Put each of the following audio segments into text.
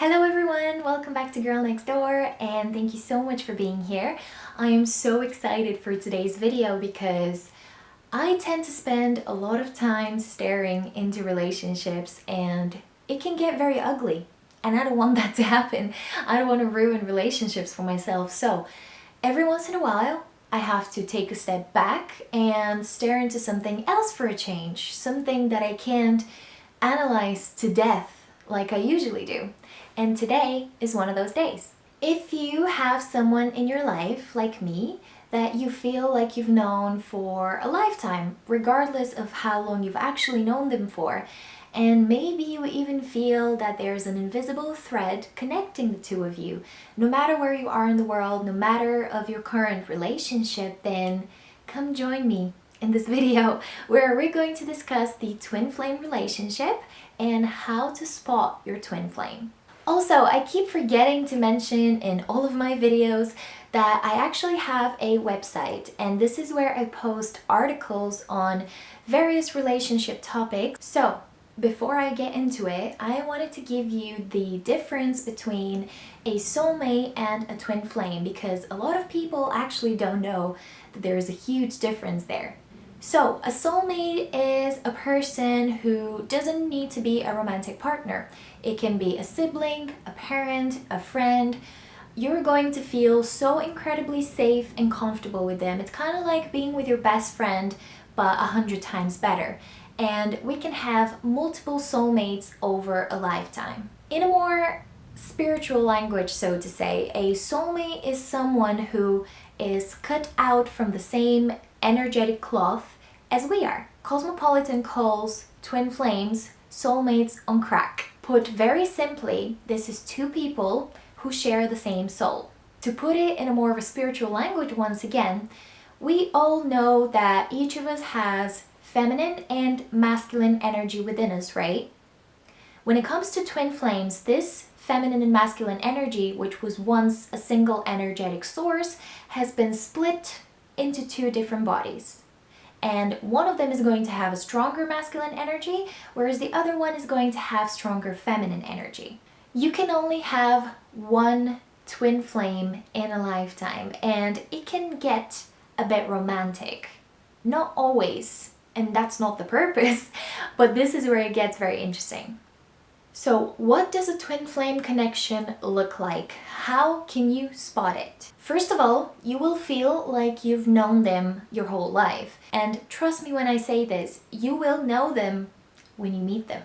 Hello everyone, welcome back to Girl Next Door and thank you so much for being here. I am so excited for today's video because I tend to spend a lot of time staring into relationships and it can get very ugly and I don't want that to happen. I don't want to ruin relationships for myself. So every once in a while I have to take a step back and stare into something else for a change, something that I can't analyze to death like I usually do. And today is one of those days. If you have someone in your life, like me, that you feel like you've known for a lifetime, regardless of how long you've actually known them for, and maybe you even feel that there's an invisible thread connecting the two of you, no matter where you are in the world, no matter of your current relationship, then come join me in this video where we're going to discuss the twin flame relationship and how to spot your twin flame. Also, I keep forgetting to mention in all of my videos that I actually have a website, and this is where I post articles on various relationship topics. So before I get into it, I wanted to give you the difference between a soulmate and a twin flame because a lot of people actually don't know that there is a huge difference there. So a soulmate is a person who doesn't need to be a romantic partner. It can be a sibling, a parent, a friend. You're going to feel so incredibly safe and comfortable with them. It's kind of like being with your best friend, but 100 times better. And we can have multiple soulmates over a lifetime. In a more spiritual language, so to say, a soulmate is someone who is cut out from the same energetic cloth as we are. Cosmopolitan calls twin flames soulmates on crack. Put very simply, this is two people who share the same soul. To put it in a more of a spiritual language once again, we all know that each of us has feminine and masculine energy within us, right? When it comes to twin flames, this feminine and masculine energy, which was once a single energetic source, has been split into two different bodies. And one of them is going to have a stronger masculine energy, whereas the other one is going to have stronger feminine energy. You can only have one twin flame in a lifetime, and it can get a bit romantic. Not always, and that's not the purpose, but this is where it gets very interesting. So what does a twin flame connection look like? How can you spot it? First of all, you will feel like you've known them your whole life. And trust me when I say this, you will know them when you meet them.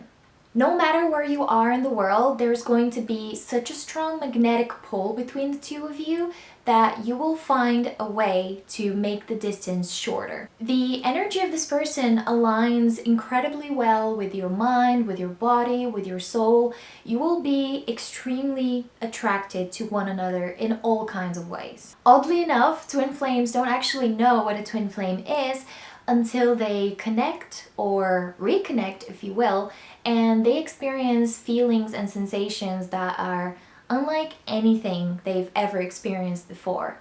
No matter where you are in the world, there's going to be such a strong magnetic pull between the two of you that you will find a way to make the distance shorter. The energy of this person aligns incredibly well with your mind, with your body, with your soul. You will be extremely attracted to one another in all kinds of ways. Oddly enough, twin flames don't actually know what a twin flame is until they connect or reconnect, if you will, and they experience feelings and sensations that are unlike anything they've ever experienced before.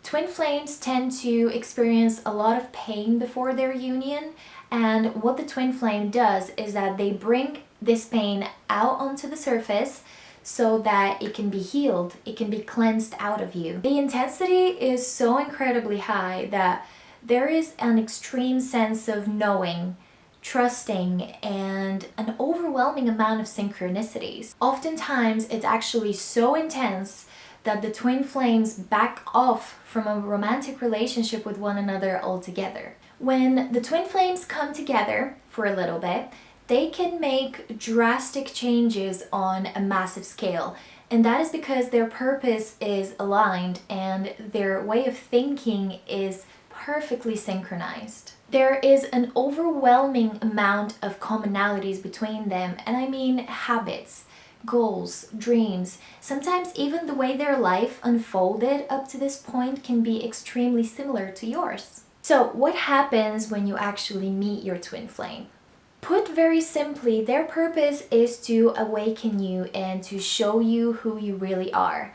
Twin flames tend to experience a lot of pain before their union, and what the twin flame does is that they bring this pain out onto the surface so that it can be healed, it can be cleansed out of you. The intensity is so incredibly high that there is an extreme sense of knowing, trusting, and an overwhelming amount of synchronicities. Oftentimes, it's actually so intense that the twin flames back off from a romantic relationship with one another altogether. When the twin flames come together for a little bit, they can make drastic changes on a massive scale. And that is because their purpose is aligned and their way of thinking is perfectly synchronized. There is an overwhelming amount of commonalities between them, and I mean habits, goals, dreams. Sometimes even the way their life unfolded up to this point can be extremely similar to yours. So what happens when you actually meet your twin flame? Put very simply, their purpose is to awaken you and to show you who you really are.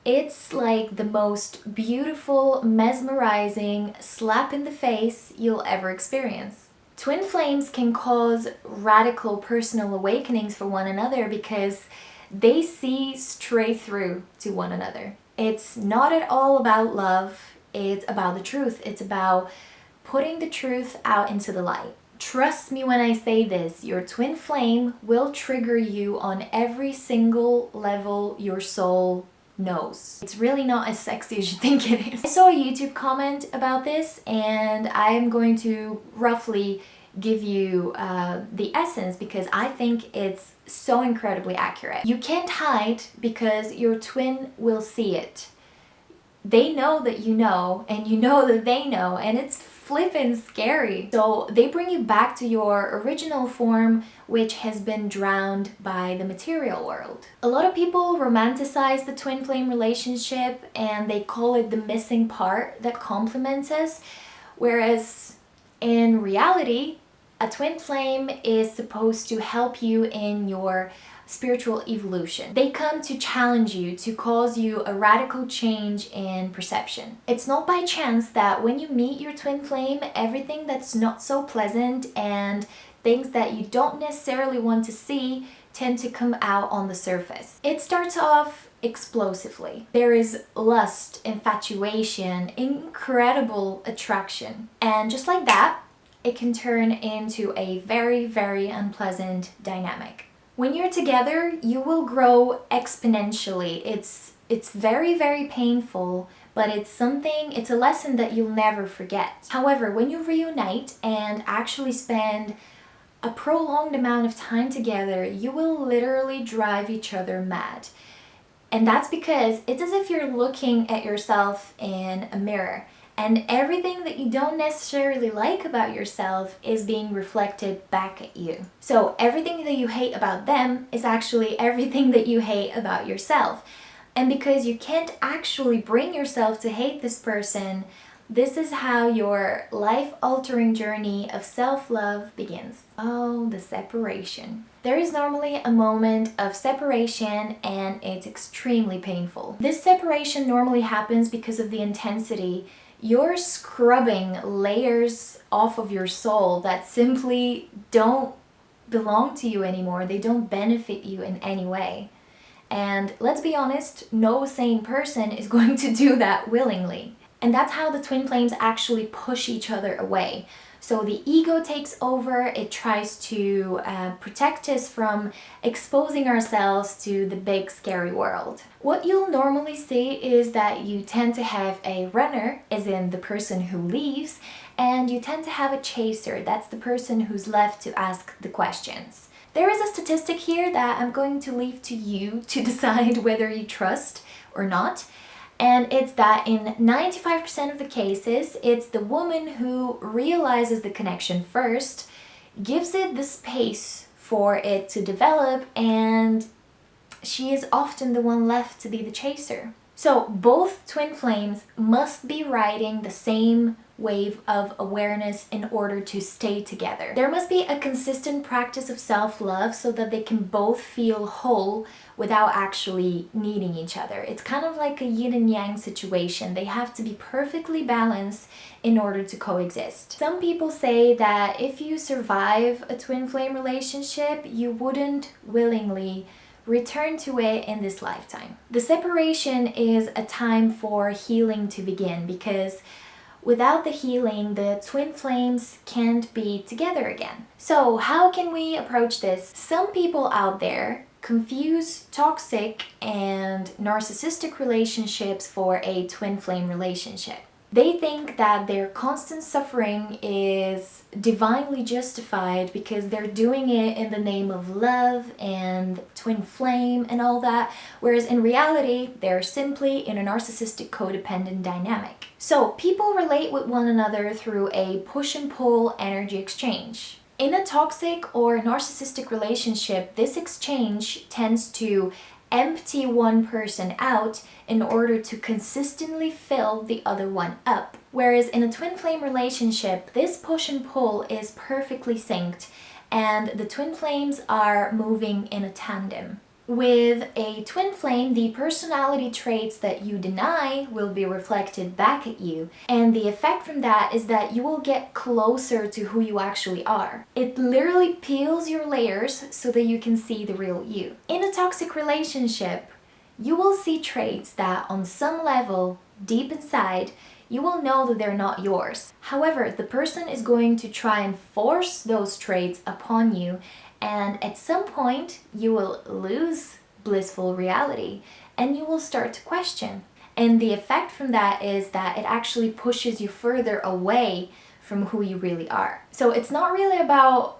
It's like the most beautiful, mesmerizing slap in the face you'll ever experience. Twin flames can cause radical personal awakenings for one another because they see straight through to one another. It's not at all about love, it's about the truth. It's about putting the truth out into the light. Trust me when I say this, your twin flame will trigger you on every single level your soul knows. It's really not as sexy as you think it is. I saw a YouTube comment about this, and I am going to roughly give you the essence because I think it's so incredibly accurate. You can't hide because your twin will see it. They know that you know, and you know that they know, and it's flippin' scary. So they bring you back to your original form, which has been drowned by the material world. A lot of people romanticize the twin flame relationship and they call it the missing part that complements us, whereas in reality, a twin flame is supposed to help you in your spiritual evolution. They come to challenge you, to cause you a radical change in perception. It's not by chance that when you meet your twin flame, everything that's not so pleasant and things that you don't necessarily want to see tend to come out on the surface. It starts off explosively. There is lust, infatuation, incredible attraction. And just like that, it can turn into a very, very unpleasant dynamic. When you're together, you will grow exponentially. It's very, very painful, but it's a lesson that you'll never forget. However, when you reunite and actually spend a prolonged amount of time together, you will literally drive each other mad. And that's because it's as if you're looking at yourself in a mirror. And everything that you don't necessarily like about yourself is being reflected back at you. So everything that you hate about them is actually everything that you hate about yourself. And because you can't actually bring yourself to hate this person, this is how your life-altering journey of self-love begins. Oh, the separation. There is normally a moment of separation and it's extremely painful. This separation normally happens because of the intensity. You're scrubbing layers off of your soul that simply don't belong to you anymore. They don't benefit you in any way. And let's be honest, no sane person is going to do that willingly. And that's how the twin flames actually push each other away. So the ego takes over, it tries to protect us from exposing ourselves to the big scary world. What you'll normally see is that you tend to have a runner, as in the person who leaves, and you tend to have a chaser, that's the person who's left to ask the questions. There is a statistic here that I'm going to leave to you to decide whether you trust or not. And it's that in 95% of the cases, it's the woman who realizes the connection first, gives it the space for it to develop, and she is often the one left to be the chaser. So both twin flames must be riding the same wave of awareness in order to stay together. There must be a consistent practice of self-love so that they can both feel whole without actually needing each other. It's kind of like a yin and yang situation. They have to be perfectly balanced in order to coexist. Some people say that if you survive a twin flame relationship, you wouldn't willingly return to it in this lifetime. The separation is a time for healing to begin because without the healing, the twin flames can't be together again. So how can we approach this? Some people out there confuse toxic and narcissistic relationships for a twin flame relationship. They think that their constant suffering is divinely justified because they're doing it in the name of love and twin flame and all that, whereas in reality, they're simply in a narcissistic codependent dynamic. So people relate with one another through a push and pull energy exchange. In a toxic or narcissistic relationship, this exchange tends to empty one person out in order to consistently fill the other one up. Whereas in a twin flame relationship, this push and pull is perfectly synced and the twin flames are moving in a tandem. With a twin flame, the personality traits that you deny will be reflected back at you. And the effect from that is that you will get closer to who you actually are. It literally peels your layers so that you can see the real you. In a toxic relationship, you will see traits that on some level, deep inside, you will know that they're not yours. However, the person is going to try and force those traits upon you, and at some point you will lose blissful reality and you will start to question. And the effect from that is that it actually pushes you further away from who you really are. So it's not really about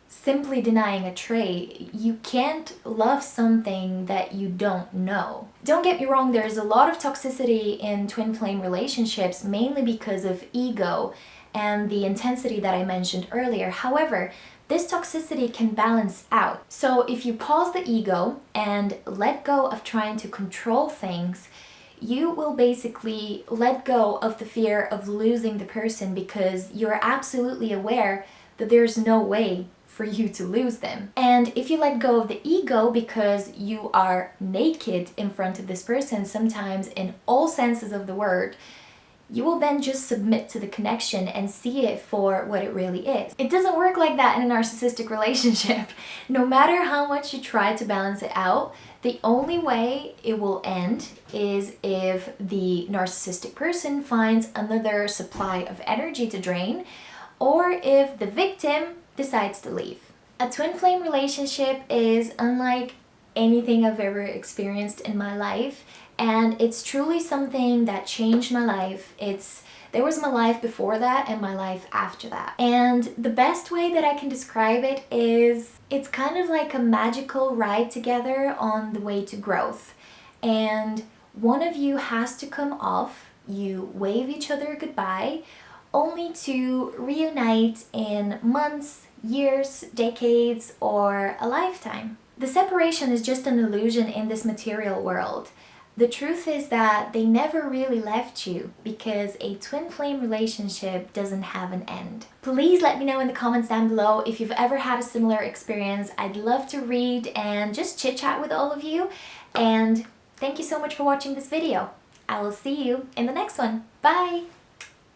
simply denying a trait. You can't love something that you don't know. Don't get me wrong, there's a lot of toxicity in twin flame relationships, mainly because of ego and the intensity that I mentioned earlier. However, this toxicity can balance out. So if you pause the ego and let go of trying to control things, you will basically let go of the fear of losing the person because you're absolutely aware that there's no way for you to lose them. And if you let go of the ego because you are naked in front of this person, sometimes in all senses of the word, you will then just submit to the connection and see it for what it really is. It doesn't work like that in a narcissistic relationship. No matter how much you try to balance it out, the only way it will end is if the narcissistic person finds another supply of energy to drain, or if the victim decides to leave. A twin flame relationship is unlike anything I've ever experienced in my life, and it's truly something that changed my life. There was my life before that and my life after that. And the best way that I can describe it is it's kind of like a magical ride together on the way to growth. And one of you has to come off, you wave each other goodbye, only to reunite in months, years, decades, or a lifetime. The separation is just an illusion in this material world. The truth is that they never really left you because a twin flame relationship doesn't have an end. Please let me know in the comments down below if you've ever had a similar experience. I'd love to read and just chit chat with all of you. And thank you so much for watching this video. I will see you in the next one. Bye!